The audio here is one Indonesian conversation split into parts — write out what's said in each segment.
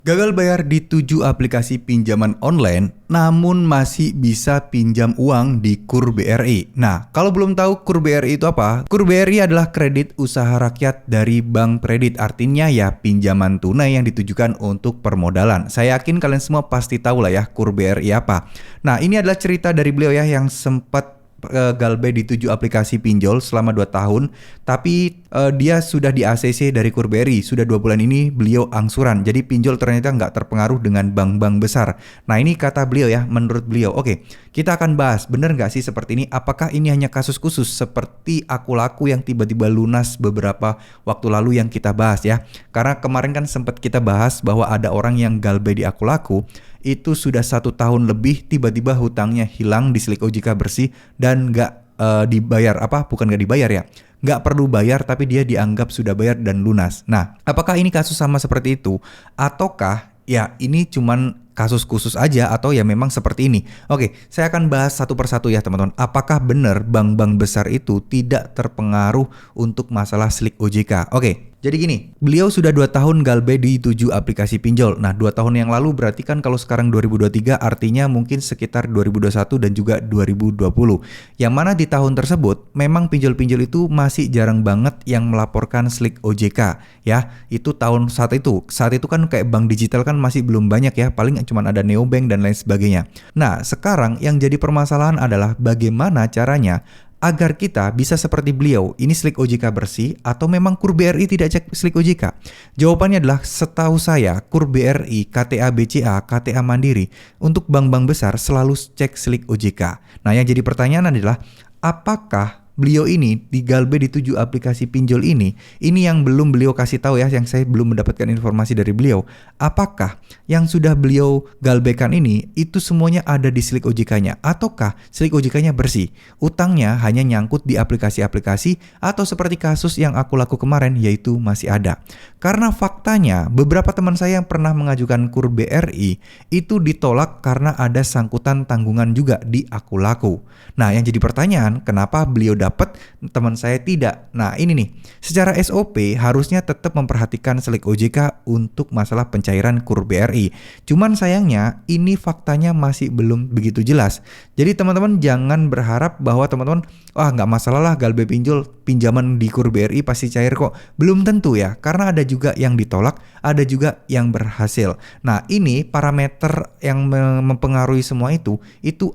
Gagal bayar di 7 aplikasi pinjaman online, namun masih bisa pinjam uang di KUR BRI. Nah, kalau belum tahu KUR BRI itu apa? KUR BRI adalah kredit usaha rakyat dari bank kredit. Artinya ya pinjaman tunai yang ditujukan untuk permodalan. Saya yakin kalian semua pasti tahu lah ya KUR BRI apa. Nah, ini adalah cerita dari beliau ya yang sempat galbay di 7 aplikasi pinjol selama 2 tahun, tapi dia sudah di ACC dari KUR BRI. Sudah 2 bulan ini beliau angsuran, jadi pinjol ternyata nggak terpengaruh dengan bank-bank besar. Nah, ini kata beliau ya, menurut beliau. Oke, kita akan bahas, bener nggak sih seperti ini? Apakah ini hanya kasus khusus seperti Aku Laku yang tiba-tiba lunas beberapa waktu lalu yang kita bahas ya? Karena kemarin kan sempat kita bahas bahwa ada orang yang galbay di Aku Laku, itu sudah 1 tahun lebih, tiba-tiba hutangnya hilang, diselik OJK bersih, dan dibayar, bukan nggak dibayar ya, nggak perlu bayar tapi dia dianggap sudah bayar dan lunas. Nah, apakah ini kasus sama seperti itu? Ataukah ya ini cuman kasus khusus aja, atau ya memang seperti ini? Oke, saya akan bahas satu persatu ya teman-teman. Apakah benar bank-bank besar itu tidak terpengaruh untuk masalah slik OJK? Oke, jadi gini, beliau sudah 2 tahun galbay di 7 aplikasi pinjol. Nah, 2 tahun yang lalu berarti kan kalau sekarang 2023 artinya mungkin sekitar 2021 dan juga 2020. Yang mana di tahun tersebut memang pinjol-pinjol itu masih jarang banget yang melaporkan slik OJK ya. Itu tahun saat itu. Saat itu kan kayak bank digital kan masih belum banyak ya, paling cuma ada neobank dan lain sebagainya. Nah, sekarang yang jadi permasalahan adalah bagaimana caranya agar kita bisa seperti beliau, ini slik OJK bersih atau memang KUR BRI tidak cek slik OJK? Jawabannya adalah setahu saya KUR BRI, KTA BCA, KTA Mandiri untuk bank-bank besar selalu cek slik OJK. Nah, yang jadi pertanyaan adalah apakah beliau ini di galbay di 7 aplikasi pinjol ini yang belum beliau kasih tahu ya, yang saya belum mendapatkan informasi dari beliau. Apakah yang sudah beliau galbaikan ini itu semuanya ada di slik OJK-nya, ataukah slik OJK-nya bersih? Utangnya hanya nyangkut di aplikasi-aplikasi, atau seperti kasus yang Aku Laku kemarin yaitu masih ada. Karena faktanya beberapa teman saya yang pernah mengajukan KUR BRI itu ditolak karena ada sangkutan tanggungan juga di Aku Laku. Nah, yang jadi pertanyaan, kenapa beliau dapat, teman saya tidak? Nah, ini nih, secara SOP harusnya tetap memperhatikan slik OJK untuk masalah pencairan KUR BRI. Cuman sayangnya ini faktanya masih belum begitu jelas. Jadi teman-teman jangan berharap bahwa teman-teman nggak masalah lah galbay pinjol, pinjaman di KUR BRI pasti cair kok. Belum tentu ya, karena ada juga yang ditolak, ada juga yang berhasil. Nah, ini parameter yang mempengaruhi semua itu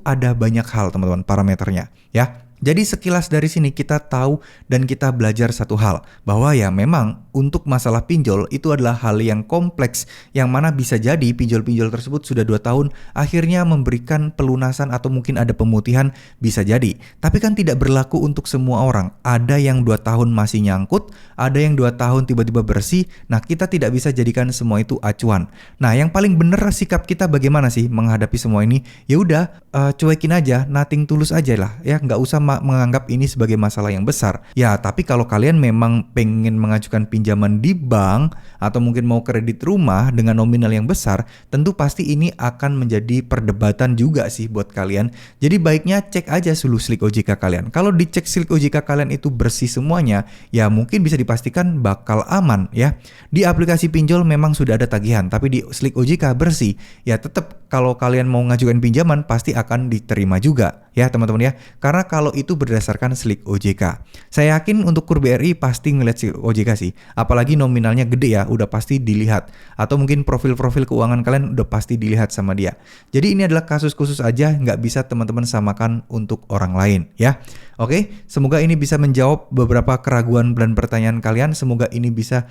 ada banyak hal teman-teman parameternya ya. Jadi sekilas dari sini kita tahu dan kita belajar satu hal, bahwa ya memang untuk masalah pinjol itu adalah hal yang kompleks, yang mana bisa jadi pinjol-pinjol tersebut sudah 2 tahun akhirnya memberikan pelunasan atau mungkin ada pemutihan, bisa jadi. Tapi kan tidak berlaku untuk semua orang. Ada yang 2 tahun masih nyangkut, ada yang 2 tahun tiba-tiba bersih. Nah, kita tidak bisa jadikan semua itu acuan. Nah, yang paling benar sikap kita bagaimana sih menghadapi semua ini? Ya udah, cuekin aja, nothing tulus aja lah ya, nggak usah menganggap ini sebagai masalah yang besar. Ya, tapi kalau kalian memang pengen mengajukan pinjaman di bank atau mungkin mau kredit rumah dengan nominal yang besar, tentu pasti ini akan menjadi perdebatan juga sih buat kalian. Jadi baiknya cek aja dulu slik OJK kalian. Kalau dicek slik OJK kalian itu bersih semuanya, ya mungkin bisa dipastikan bakal aman ya. Di aplikasi pinjol memang sudah ada tagihan, tapi di slik OJK bersih, ya tetap kalau kalian mau ngajukan pinjaman pasti akan diterima juga ya teman-teman ya. Karena kalau itu berdasarkan slik OJK. Saya yakin untuk KUR BRI pasti ngeliat slik OJK sih. Apalagi nominalnya gede ya, udah pasti dilihat. Atau mungkin profil-profil keuangan kalian udah pasti dilihat sama dia. Jadi ini adalah kasus khusus aja, nggak bisa teman-teman samakan untuk orang lain ya. Oke, semoga ini bisa menjawab beberapa keraguan dan pertanyaan kalian. Semoga ini bisa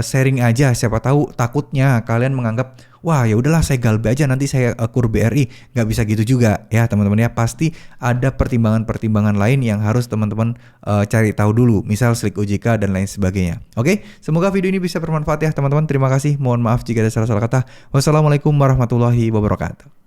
sharing aja. Siapa tahu takutnya kalian menganggap, wah ya udahlah saya galbay aja nanti saya KUR BRI. Nggak bisa gitu juga ya teman-teman ya. Pasti ada pertimbangan-pertimbangan lain yang harus teman-teman cari tahu dulu. Misal slik OJK dan lain sebagainya. Oke, semoga video ini bisa bermanfaat ya teman-teman. Terima kasih. Mohon maaf jika ada salah-salah kata. Wassalamualaikum warahmatullahi wabarakatuh.